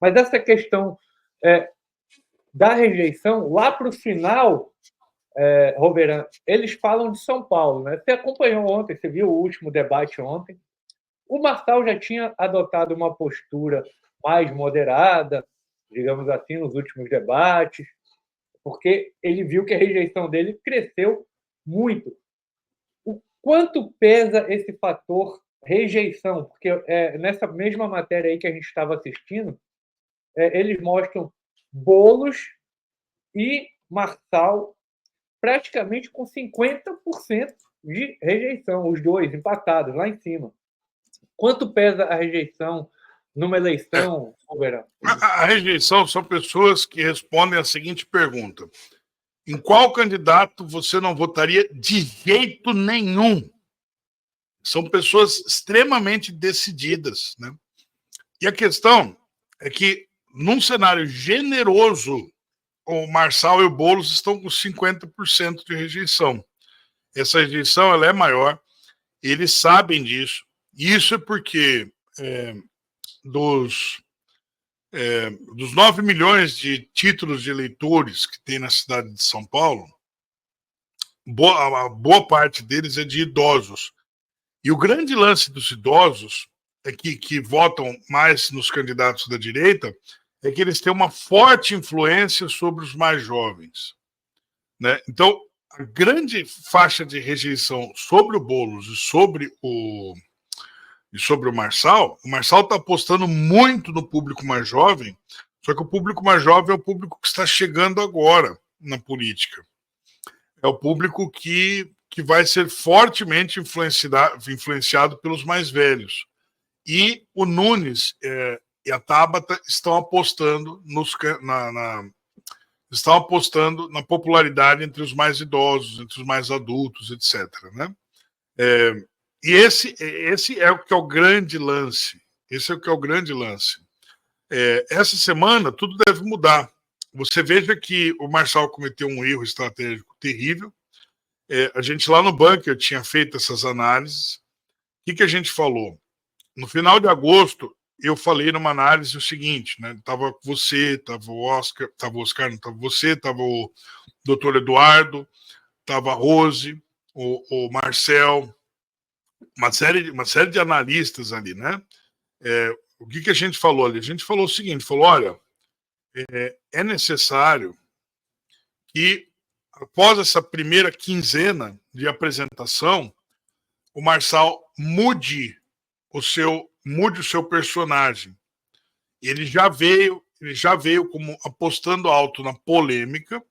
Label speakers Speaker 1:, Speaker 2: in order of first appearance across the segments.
Speaker 1: Mas essa questão da rejeição, lá para o final, Roveran, eles falam de São Paulo, né? Você acompanhou ontem, você viu o último debate ontem. O Marçal já tinha adotado uma postura mais moderada, digamos assim, nos últimos debates, porque ele viu que a rejeição dele cresceu muito. O quanto pesa esse fator rejeição? Porque nessa mesma matéria aí que a gente estava assistindo, eles mostram Boulos e Marçal praticamente com 50% de rejeição, os dois empatados lá em cima. Quanto pesa a rejeição numa eleição, Soberano?
Speaker 2: A rejeição são pessoas que respondem a seguinte pergunta: em qual candidato você não votaria de jeito nenhum? São pessoas extremamente decididas, né? E a questão é que, num cenário generoso, o Marçal e o Boulos estão com 50% de rejeição. Essa rejeição ela é maior, eles sabem disso. E isso é porque dos 9 milhões de títulos de eleitores que tem na cidade de São Paulo, a boa parte deles é de idosos. E o grande lance dos idosos é que votam mais nos candidatos da direita é que eles têm uma forte influência sobre os mais jovens, né? Então, a grande faixa de rejeição sobre o Boulos e sobre o Marçal está apostando muito no público mais jovem, só que o público mais jovem é o público que está chegando agora na política. É o público que vai ser fortemente influenciado pelos mais velhos. E o Nunes e a Tabata estão apostando na popularidade entre os mais idosos, entre os mais adultos, etc., né? E esse é o que é o grande lance. Esse é o que é o grande lance. Essa semana tudo deve mudar. Você veja que o Marçal cometeu um erro estratégico terrível. A gente lá no bunker tinha feito essas análises. O que a gente falou? No final de agosto, eu falei numa análise o seguinte, né? Tava você, tava o Oscar, tava o Oscar, não tava você, tava o doutor Eduardo, tava a Rose, o Marcel, uma série de analistas ali, né? O que a gente falou ali? A gente falou o seguinte, falou, olha, é necessário que, após essa primeira quinzena de apresentação, o Marçal mude o seu personagem. Ele já veio como apostando alto na polêmica,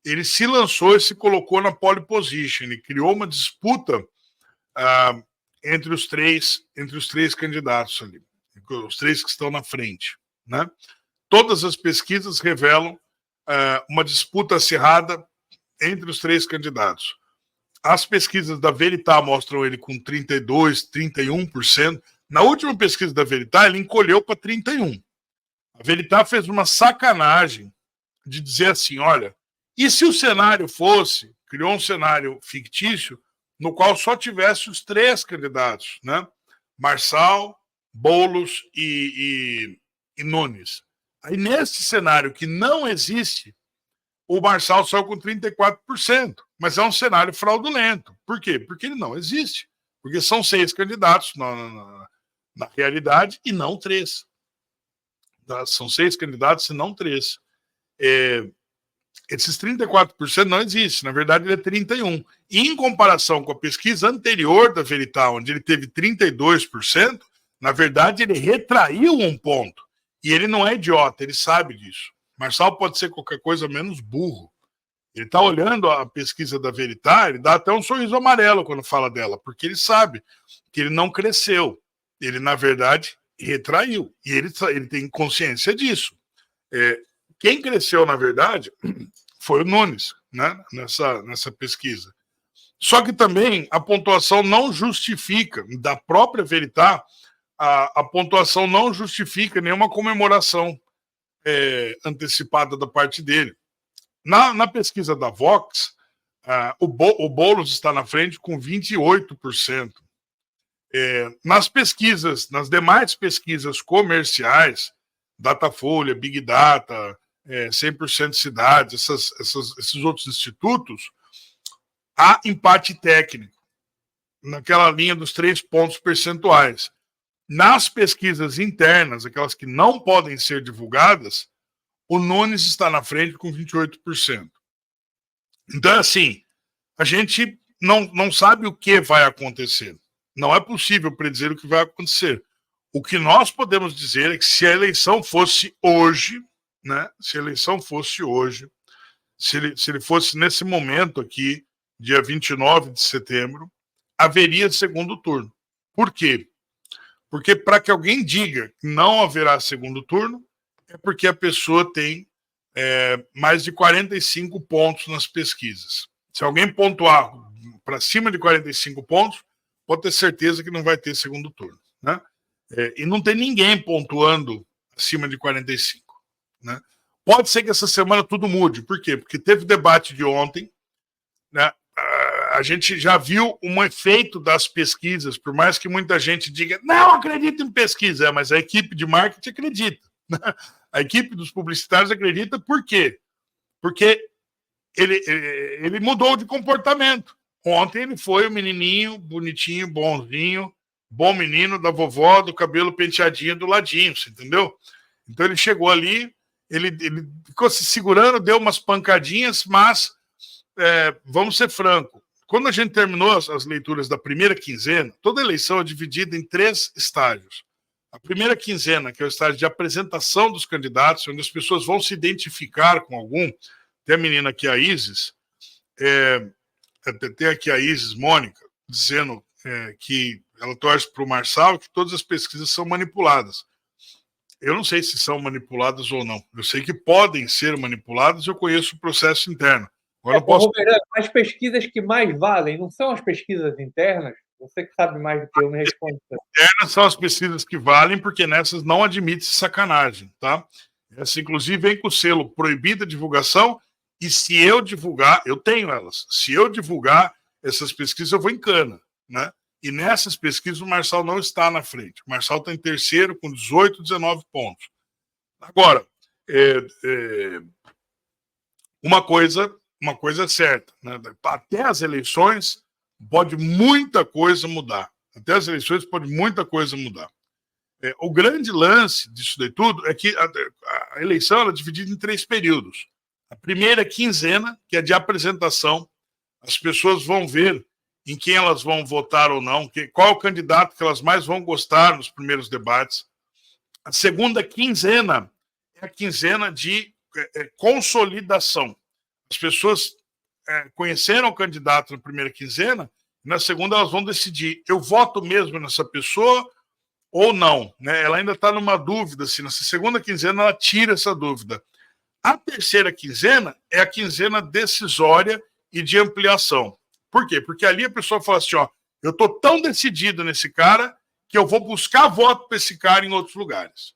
Speaker 2: ele se lançou e se colocou na pole position, ele criou uma disputa entre os três candidatos ali, os três que estão na frente, né? Todas as pesquisas revelam uma disputa acirrada entre os três candidatos. As pesquisas da Veritá mostram ele com 32%, 31%. Na última pesquisa da Veritá, ele encolheu para 31%. A Veritá fez uma sacanagem de dizer assim, olha, e se o cenário criou um cenário fictício no qual só tivesse os três candidatos, né? Marçal, Boulos e Nunes. Aí, nesse cenário que não existe, o Marçal saiu com 34%, mas é um cenário fraudulento. Por quê? Porque ele não existe. Porque são 6 candidatos na realidade e não 3. São 6 candidatos e não 3. Esses 34% não existe, na verdade ele é 31%. E em comparação com a pesquisa anterior da Veritá, onde ele teve 32%, na verdade ele retraiu 1 ponto. E ele não é idiota, ele sabe disso. Marçal pode ser qualquer coisa menos burro. Ele está olhando a pesquisa da Veritá, ele dá até um sorriso amarelo quando fala dela, porque ele sabe que ele não cresceu. Ele, na verdade, retraiu. E ele tem consciência disso. Quem cresceu, na verdade, foi o Nunes, né, nessa pesquisa. Só que também a pontuação não justifica, da própria Veritá, a pontuação não justifica nenhuma comemoração antecipada da parte dele. Na pesquisa da Vox, o Boulos está na frente com 28%. Nas demais pesquisas comerciais, Datafolha, Big Data, 100% cidades, esses outros institutos, há empate técnico naquela linha dos 3 pontos percentuais. Nas pesquisas internas, aquelas que não podem ser divulgadas, o Nunes está na frente com 28%. Então, assim, a gente não sabe o que vai acontecer. Não é possível predizer o que vai acontecer. O que nós podemos dizer é que se a eleição fosse hoje, né? Se a eleição fosse hoje, se ele fosse nesse momento aqui, dia 29 de setembro, haveria segundo turno. Por quê? Porque para que alguém diga que não haverá segundo turno, é porque a pessoa tem mais de 45 pontos nas pesquisas. Se alguém pontuar para cima de 45 pontos, pode ter certeza que não vai ter segundo turno, né? E não tem ninguém pontuando acima de 45, né? Pode ser que essa semana tudo mude. Por quê? Porque teve debate de ontem, né? A gente já viu um efeito das pesquisas, por mais que muita gente diga, não acredito em pesquisa, mas a equipe de marketing acredita, né? A equipe dos publicitários acredita, por quê? Porque ele mudou de comportamento. Ontem ele foi o menininho, bonitinho, bonzinho, bom menino da vovó, do cabelo penteadinho do ladinho, você entendeu? Então ele chegou ali, ele ficou se segurando, deu umas pancadinhas, mas vamos ser francos. Quando a gente terminou as leituras da primeira quinzena, toda eleição é dividida em 3 estágios. A primeira quinzena, que é o estágio de apresentação dos candidatos, onde as pessoas vão se identificar com algum. Tem a menina aqui, a Isis, tem aqui a Isis Mônica, dizendo que ela torce para o Marçal, que todas as pesquisas são manipuladas. Eu não sei se são manipuladas ou não. Eu sei que podem ser manipuladas, eu conheço o processo interno. Agora
Speaker 1: posso... As pesquisas que mais valem não são as pesquisas internas? Você que sabe mais do que eu, me responde.
Speaker 2: Internas são as pesquisas que valem, porque nessas não admite sacanagem, tá? Essa, inclusive, vem com o selo proibida divulgação, e se eu divulgar, eu tenho elas, se eu divulgar essas pesquisas, eu vou em cana, né? E nessas pesquisas o Marçal não está na frente. O Marçal está em terceiro com 18, 19 pontos. Agora, uma coisa é certa, né? Até as eleições pode muita coisa mudar. Até as eleições pode muita coisa mudar. O grande lance disso daí tudo é que a eleição ela é dividida em 3 períodos. A primeira quinzena, que é de apresentação, as pessoas vão ver em quem elas vão votar ou não, qual é o candidato que elas mais vão gostar nos primeiros debates. A segunda quinzena é a quinzena de consolidação. As pessoas conheceram o candidato na primeira quinzena, e na segunda elas vão decidir, eu voto mesmo nessa pessoa ou não, né? Ela ainda está numa dúvida, assim, nessa segunda quinzena ela tira essa dúvida. A terceira quinzena é a quinzena decisória e de ampliação. Por quê? Porque ali a pessoa fala assim, ó, eu estou tão decidido nesse cara que eu vou buscar voto para esse cara em outros lugares.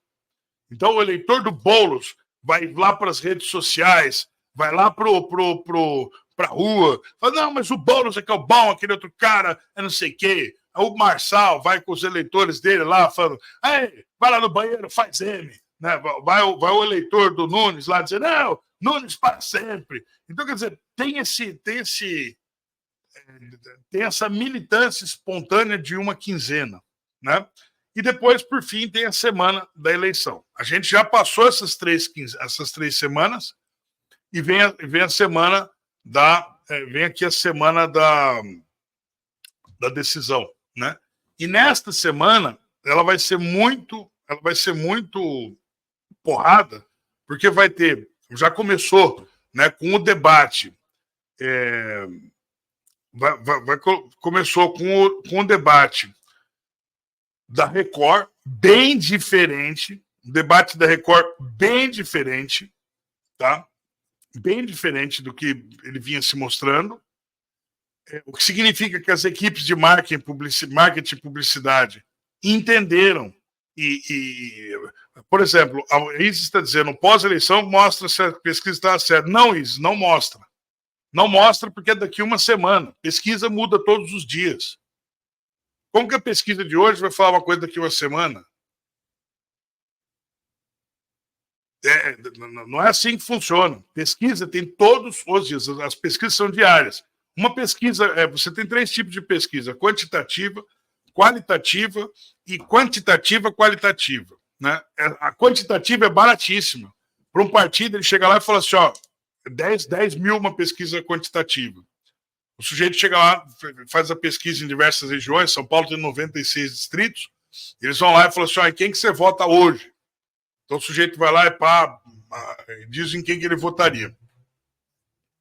Speaker 2: Então o eleitor do Boulos vai lá para as redes sociais, vai lá para a rua, fala, não, mas o Boulos é que é o bom, aquele outro cara é não sei o quê. O Marçal vai com os eleitores dele lá, falando, vai lá no banheiro, faz M. Né? Vai o eleitor do Nunes lá dizer, não, Nunes para sempre. Então, quer dizer, tem essa militância espontânea de uma quinzena, né? E depois, por fim, tem a semana da eleição. A gente já passou essas 3 semanas e vem a semana vem aqui a semana da decisão, né? E nesta semana ela vai ser muito porrada, porque já começou, né, com o debate, começou com o debate da Record, bem diferente, o debate da Record bem diferente, tá? Bem diferente do que ele vinha se mostrando, o que significa que as equipes de marketing e publicidade entenderam por exemplo, a Isis está dizendo, pós-eleição mostra se a pesquisa está certa. Não, Isis, não mostra. Não mostra porque é daqui uma semana. Pesquisa muda todos os dias. Como que a pesquisa de hoje vai falar uma coisa daqui uma semana? não é assim que funciona. Pesquisa tem todos os dias, as pesquisas são diárias. Uma pesquisa, você tem 3 tipos de pesquisa: quantitativa, qualitativa e quantitativa qualitativa. Né? A quantitativa é baratíssima. Para um partido, ele chega lá e fala assim, 10 mil uma pesquisa quantitativa. O sujeito chega lá, faz a pesquisa em diversas regiões, São Paulo tem 96 distritos, eles vão lá e falam assim, quem que você vota hoje? Então o sujeito vai lá e diz em quem que ele votaria.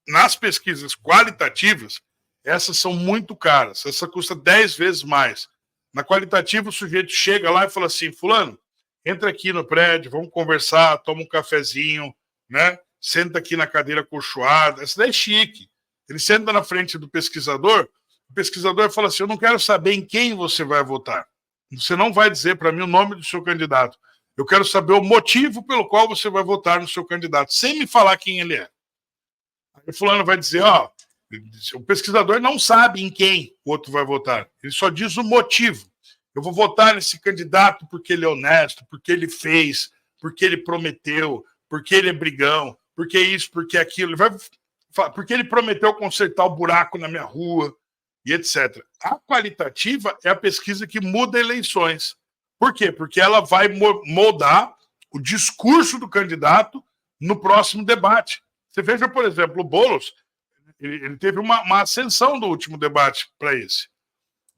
Speaker 2: Nas pesquisas qualitativas, essas são muito caras, essa custa 10 vezes mais. Na qualitativa, o sujeito chega lá e fala assim, fulano, entra aqui no prédio, vamos conversar, toma um cafezinho, né? Senta aqui na cadeira acolchoada. Essa daí é chique. Ele senta na frente do pesquisador, o pesquisador fala assim, eu não quero saber em quem você vai votar. Você não vai dizer para mim o nome do seu candidato. Eu quero saber o motivo pelo qual você vai votar no seu candidato, sem me falar quem ele é. Aí o fulano vai dizer, o pesquisador não sabe em quem o outro vai votar. Ele só diz o motivo. Eu vou votar nesse candidato porque ele é honesto, porque ele fez, porque ele prometeu, porque ele é brigão, porque isso, porque aquilo. Ele vai falar, porque ele prometeu consertar o buraco na minha rua e etc. A qualitativa é a pesquisa que muda eleições. Por quê? Porque ela vai moldar o discurso do candidato no próximo debate. Você veja, por exemplo, o Boulos, ele teve uma ascensão do último debate para esse.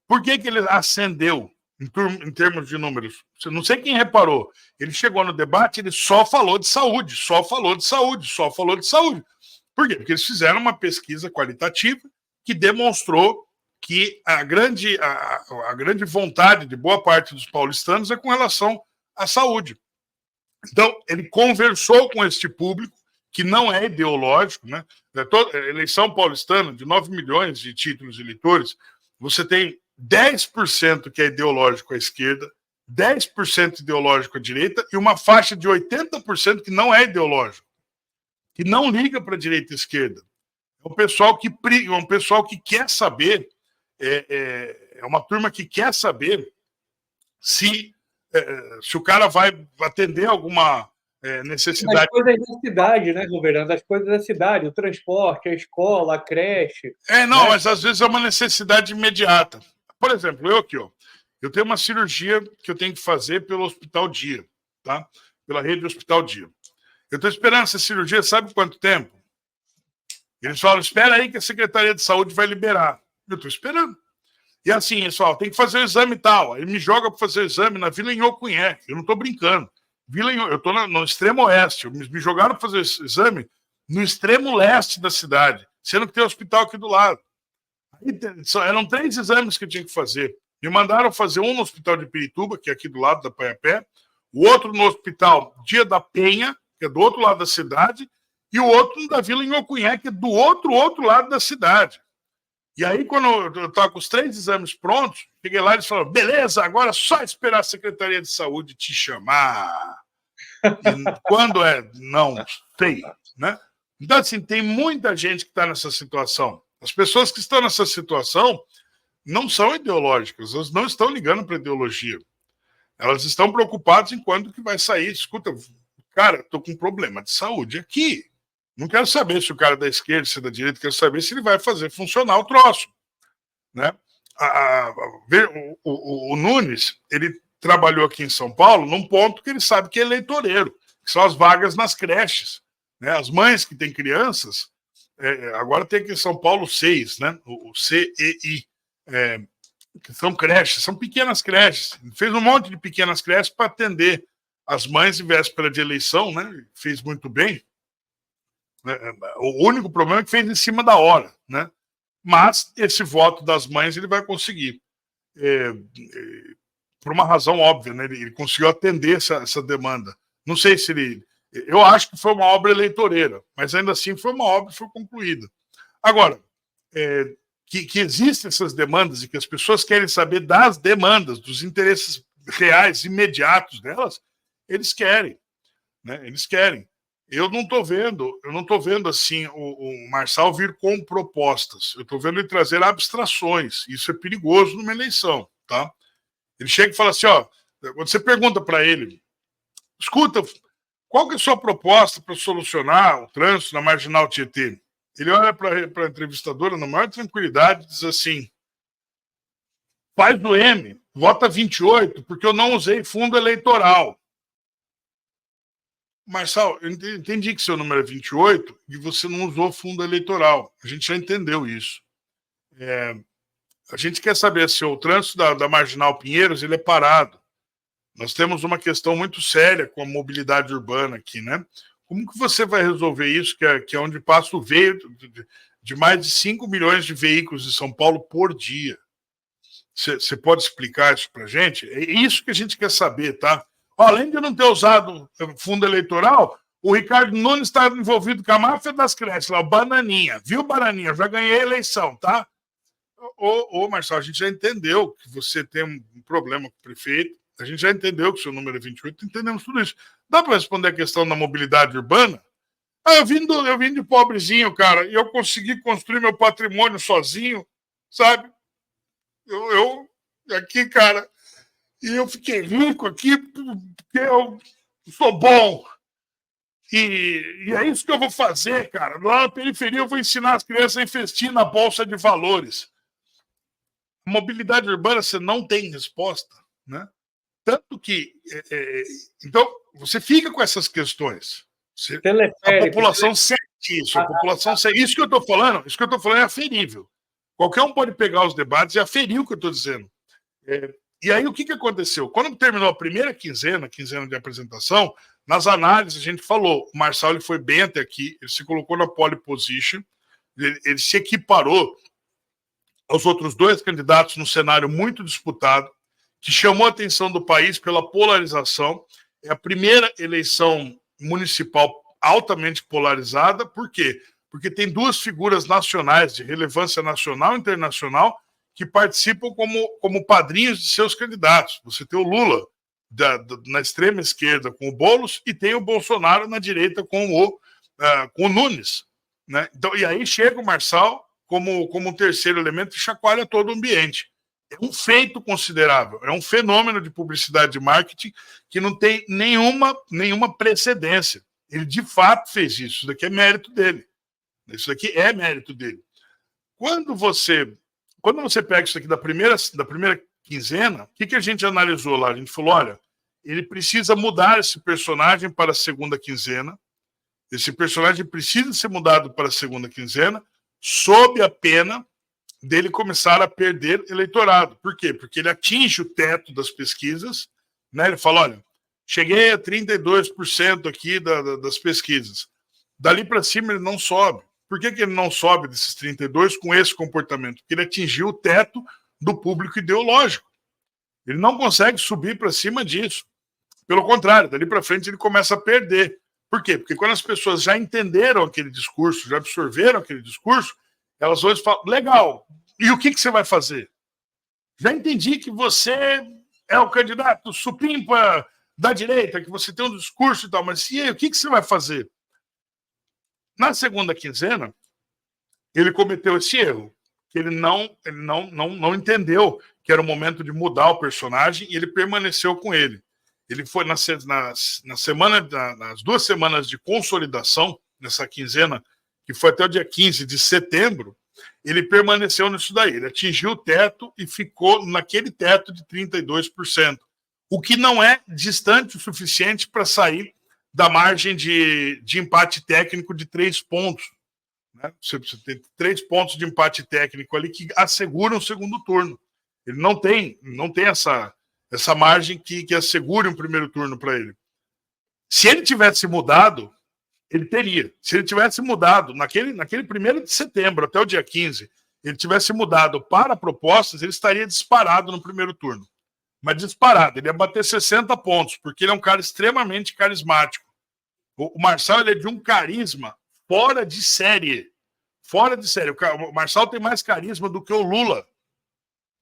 Speaker 2: Por que ele ascendeu em termos de números? Não sei quem reparou. Ele chegou no debate, ele só falou de saúde, só falou de saúde, só falou de saúde. Por quê? Porque eles fizeram uma pesquisa qualitativa que demonstrou que a grande vontade de boa parte dos paulistanos é com relação à saúde. Então, ele conversou com este público, que não é ideológico, né? A eleição paulistana, de 9 milhões de títulos de eleitores, você tem 10% que é ideológico à esquerda, 10% ideológico à direita e uma faixa de 80% que não é ideológico, que não liga para a direita e esquerda. É um pessoal que quer saber, é uma turma que quer saber se o cara vai atender alguma necessidade.
Speaker 1: As coisas da cidade, né, governando? As coisas da cidade, o transporte, a escola, a creche.
Speaker 2: Não, né? Mas às vezes é uma necessidade imediata. Por exemplo, eu tenho uma cirurgia que eu tenho que fazer pelo Hospital Dia, tá? Pela rede Hospital Dia. Eu estou esperando essa cirurgia, sabe quanto tempo? Eles falam, espera aí que a Secretaria de Saúde vai liberar. Eu estou esperando. E assim, eles falam, tem que fazer o exame e tal. Aí me joga para fazer o exame na Vila Inhokunhé. Eu não estou brincando. Eu estou no extremo oeste. Me jogaram para fazer esse exame no extremo leste da cidade, sendo que tem hospital aqui do lado. Aí, eram 3 exames que eu tinha que fazer. Me mandaram fazer um no Hospital de Pirituba, que é aqui do lado da Paiapé, o outro no Hospital Dia da Penha, que é do outro lado da cidade, e o outro da Vila Inhokunhé, que é do outro lado da cidade. E aí, quando eu estava com os 3 exames prontos, cheguei lá e eles falaram, beleza, agora é só esperar a Secretaria de Saúde te chamar. E quando é? Não sei. Né? Então, assim, tem muita gente que está nessa situação. As pessoas que estão nessa situação não são ideológicas, elas não estão ligando para ideologia. Elas estão preocupadas em quando que vai sair. Escuta, cara, estou com um problema de saúde aqui. Não quero saber se o cara é da esquerda, se é da direita, quero saber se ele vai fazer funcionar o troço. Né? O Nunes, ele trabalhou aqui em São Paulo num ponto que ele sabe que é eleitoreiro, que são as vagas nas creches. Né? As mães que têm crianças, agora tem aqui em São Paulo 6, né? O CEI, que são creches, são pequenas creches. Ele fez um monte de pequenas creches para atender as mães em véspera de eleição, né? Fez muito bem. O único problema é que fez em cima da hora, né? Mas esse voto das mães ele vai conseguir. Por uma razão óbvia, né? Ele conseguiu atender essa demanda. Não sei se ele... Eu acho que foi uma obra eleitoreira, mas ainda assim foi uma obra que foi concluída. Agora, que existem essas demandas e que as pessoas querem saber das demandas, dos interesses reais, imediatos delas, eles querem. Né? Eles querem. Eu não estou vendo assim o Marçal vir com propostas. Eu estou vendo ele trazer abstrações. Isso é perigoso numa eleição, tá? Ele chega e fala assim, quando você pergunta para ele, escuta, qual que é a sua proposta para solucionar o trânsito na Marginal Tietê? Ele olha para a entrevistadora na maior tranquilidade e diz assim, faz do M, vota 28, porque eu não usei fundo eleitoral. Marçal, eu entendi que seu número é 28 e você não usou fundo eleitoral. A gente já entendeu isso. A gente quer saber se o trânsito da Marginal Pinheiros ele é parado. Nós temos uma questão muito séria com a mobilidade urbana aqui, né? Como que você vai resolver isso, que é onde passa o veículo de mais de 5 milhões de veículos em São Paulo por dia? Você pode explicar isso para a gente? É isso que a gente quer saber, tá? Além de não ter usado fundo eleitoral, o Ricardo Nunes está envolvido com a máfia das creches, lá, o Bananinha. Viu, Bananinha? Eu já ganhei a eleição, tá? Ô, Marcelo, a gente já entendeu que você tem um problema com o prefeito, a gente já entendeu que o seu número é 28, entendemos tudo isso. Dá para responder a questão da mobilidade urbana? Eu vim de pobrezinho, cara, e eu consegui construir meu patrimônio sozinho, sabe? Eu aqui, cara, e eu fiquei rico aqui porque eu sou bom. E é isso que eu vou fazer, cara. Lá na periferia eu vou ensinar as crianças a investir na Bolsa de Valores. Mobilidade urbana você não tem resposta, né? Tanto que... então, você fica com essas questões. A população sente isso. A população sente. Isso que eu estou falando é aferível. Qualquer um pode pegar os debates e aferir o que eu estou dizendo. E aí, o que aconteceu? Quando terminou a primeira quinzena de apresentação, nas análises a gente falou, o Marçal ele foi bem até aqui, ele se colocou na pole position, ele se equiparou aos outros dois candidatos num cenário muito disputado, que chamou a atenção do país pela polarização. É a primeira eleição municipal altamente polarizada. Por quê? Porque tem duas figuras nacionais, de relevância nacional e internacional, que participam como padrinhos de seus candidatos. Você tem o Lula na extrema esquerda com o Boulos e tem o Bolsonaro na direita com o Nunes. Né? Então, e aí chega o Marçal como um terceiro elemento e chacoalha todo o ambiente. É um feito considerável, é um fenômeno de publicidade e marketing que não tem nenhuma precedência. Ele, de fato, fez isso. Isso daqui é mérito dele. Isso daqui é mérito dele. Quando você pega isso aqui da primeira quinzena, o que a gente analisou lá? A gente falou, olha, ele precisa mudar esse personagem para a segunda quinzena. Esse personagem precisa ser mudado para a segunda quinzena, sob a pena dele começar a perder eleitorado. Por quê? Porque ele atinge o teto das pesquisas, né? Ele fala, olha, cheguei a 32% aqui das pesquisas. Dali para cima ele não sobe. Por que ele não sobe desses 32% com esse comportamento? Porque ele atingiu o teto do público ideológico. Ele não consegue subir para cima disso. Pelo contrário, dali para frente ele começa a perder. Por quê? Porque quando as pessoas já entenderam aquele discurso, já absorveram aquele discurso, elas hoje falam, legal, e o que você vai fazer? Já entendi que você é o candidato supimpa da direita, que você tem um discurso e tal, mas e aí, o que você vai fazer? Na segunda quinzena, ele cometeu esse erro, que ele não entendeu que era o momento de mudar o personagem e ele permaneceu com ele. Ele foi nas 2 semanas de consolidação, nessa quinzena, que foi até o dia 15 de setembro, ele permaneceu nisso daí. Ele atingiu o teto e ficou naquele teto de 32%, o que não é distante o suficiente para sair da margem de empate técnico de 3 pontos. Né? Você tem 3 pontos de empate técnico ali que asseguram o segundo turno. Ele não tem essa margem que assegure um primeiro turno para ele. Se ele tivesse mudado, ele teria. Se ele tivesse mudado naquele 1º de setembro até o dia 15, ele tivesse mudado para propostas, ele estaria disparado no primeiro turno. Mas disparado, ele ia bater 60 pontos, porque ele é um cara extremamente carismático. O Marçal ele é de um carisma fora de série. Fora de série. O Marçal tem mais carisma do que o Lula.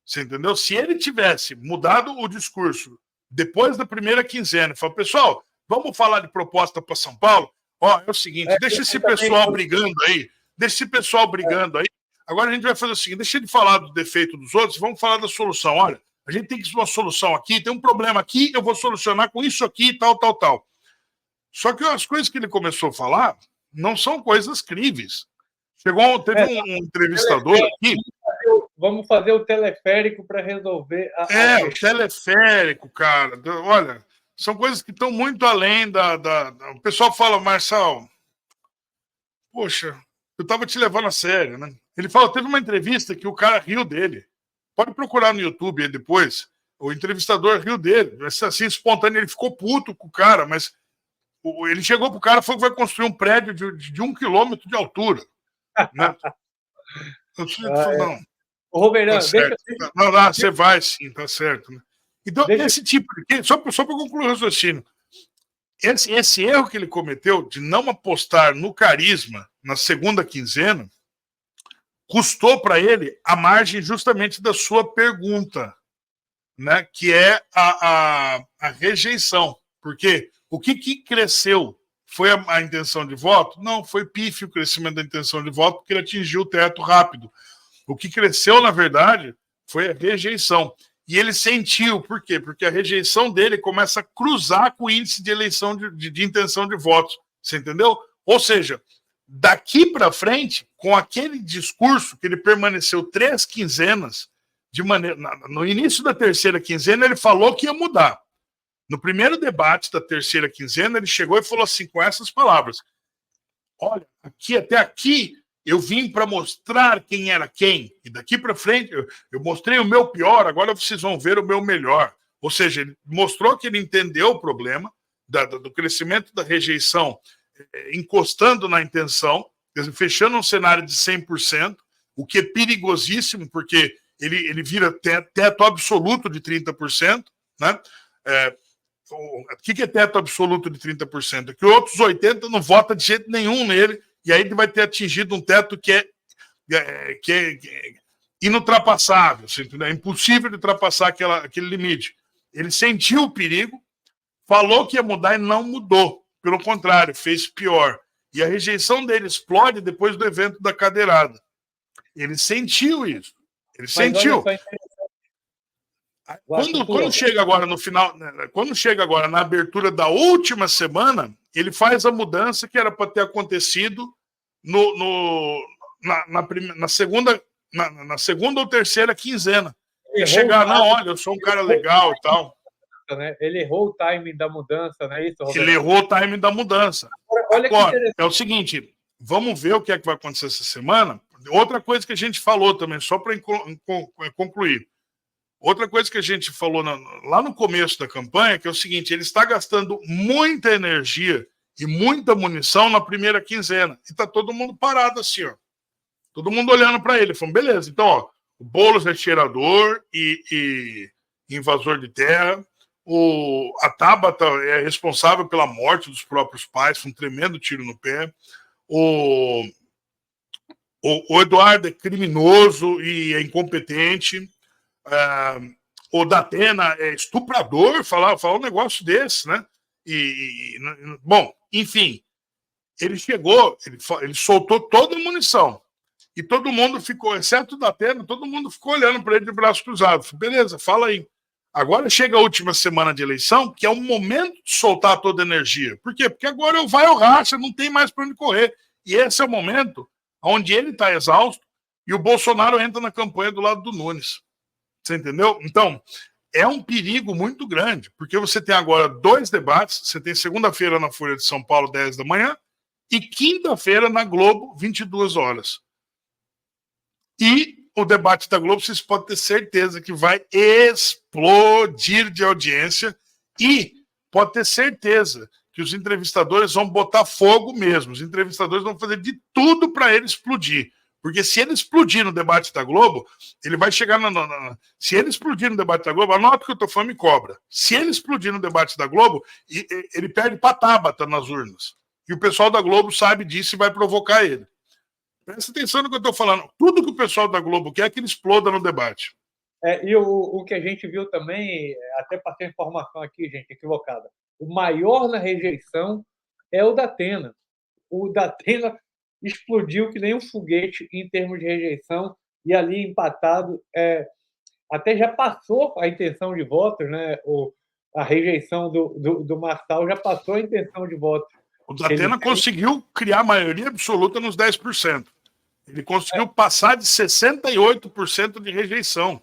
Speaker 2: Você entendeu? Se ele tivesse mudado o discurso depois da primeira quinzena, falou, pessoal, vamos falar de proposta para São Paulo? Ó, é o seguinte, deixa esse pessoal brigando aí. Agora a gente vai fazer o seguinte, deixa de falar do defeito dos outros, vamos falar da solução. Olha, a gente tem que ter uma solução aqui, tem um problema aqui, eu vou solucionar com isso aqui, tal. Só que as coisas que ele começou a falar não são coisas críveis. Teve um entrevistador aqui.
Speaker 1: Vamos fazer o teleférico para resolver a
Speaker 2: o teleférico, cara. Olha, são coisas que estão muito além O pessoal fala, Marçal, poxa, eu estava te levando a sério, né? Ele fala, teve uma entrevista que o cara riu dele. Pode procurar no YouTube aí depois. O entrevistador riu dele. Assim, espontâneo, ele ficou puto com o cara, mas ele chegou pro cara e falou que vai construir um prédio de 1 quilômetro de altura. Né? Não.
Speaker 1: O Roberano,
Speaker 2: tá não, você vai sim, tá certo. Né? Então, esse tipo de. Só para concluir o raciocínio. Esse erro que ele cometeu de não apostar no carisma na segunda quinzena custou para ele a margem justamente da sua pergunta, né? Que é a rejeição. Porque o que cresceu? Foi a intenção de voto? Não, foi pífio o crescimento da intenção de voto, porque ele atingiu o teto rápido. O que cresceu, na verdade, foi a rejeição. E ele sentiu, por quê? Porque a rejeição dele começa a cruzar com o índice de eleição de intenção de votos. Você entendeu? Ou seja, daqui para frente, com aquele discurso que ele permaneceu 3 quinzenas, no início da terceira quinzena, ele falou que ia mudar. No primeiro debate da terceira quinzena, ele chegou e falou assim, com essas palavras: olha, até aqui eu vim para mostrar quem era quem, e daqui para frente eu mostrei o meu pior, agora vocês vão ver o meu melhor. Ou seja, ele mostrou que ele entendeu o problema do crescimento da rejeição, encostando na intenção, fechando um cenário de 100%, o que é perigosíssimo, porque ele vira teto absoluto de 30%, né? O que é teto absoluto de 30%? É que outros 80% não votam de jeito nenhum nele, e aí ele vai ter atingido um teto que é inultrapassável, é impossível de ultrapassar aquele limite. Ele sentiu o perigo, falou que ia mudar e não mudou. Pelo contrário, fez pior. E a rejeição dele explode depois do evento da cadeirada. Ele sentiu isso. Ele sentiu. Quando chega agora no final, quando chega agora na abertura da última semana, ele faz a mudança que era para ter acontecido na segunda ou terceira quinzena. E chegar, não, olha, eu sou um cara legal e tal.
Speaker 1: Né? Ele errou o timing da mudança, não é isso, Roberto?
Speaker 2: Ele errou o timing da mudança. Agora, é o seguinte, vamos ver o que é que vai acontecer essa semana. Outra coisa que a gente falou também, só para concluir. Outra coisa que a gente falou lá no começo da campanha, que é o seguinte, ele está gastando muita energia e muita munição na primeira quinzena. E está todo mundo parado assim, ó. Todo mundo olhando para ele, falando, beleza, então, ó, o Boulos é cheirador e invasor de terra, a Tabata é responsável pela morte dos próprios pais, foi um tremendo tiro no pé, o Eduardo é criminoso e é incompetente, o Datena é estuprador, falar um negócio desse, né? Bom, enfim, ele chegou, ele soltou toda a munição. E todo mundo ficou, exceto o Datena, todo mundo ficou olhando para ele de braço cruzado. Beleza, fala aí. Agora chega a última semana de eleição, que é o momento de soltar toda a energia. Por quê? Porque agora vai ao racha, não tem mais para onde correr. E esse é o momento onde ele está exausto e o Bolsonaro entra na campanha do lado do Nunes. Você entendeu? Então, é um perigo muito grande, porque você tem agora 2 debates, você tem segunda-feira na Folha de São Paulo, 10 da manhã, e quinta-feira na Globo, 22 horas. E o debate da Globo, vocês podem ter certeza que vai explodir de audiência e pode ter certeza que os entrevistadores vão botar fogo mesmo. Os entrevistadores vão fazer de tudo para ele explodir. Porque se ele explodir no debate da Globo, ele vai chegar se ele explodir no debate da Globo, anota que eu tô falando, me cobra. Se ele explodir no debate da Globo, ele perde para Tabata nas urnas. E o pessoal da Globo sabe disso e vai provocar ele. Presta atenção no que eu estou falando. Tudo que o pessoal da Globo quer é que ele exploda no debate.
Speaker 1: E o que a gente viu também, até passei a informação aqui, gente, equivocada. O maior na rejeição é o Datena. O Datena explodiu que nem um foguete em termos de rejeição, e ali empatado, até já passou a intenção de votos, né? a rejeição do Marçal já passou a intenção de voto.
Speaker 2: O Datena conseguiu criar maioria absoluta nos 10%. Ele conseguiu passar de 68% de rejeição.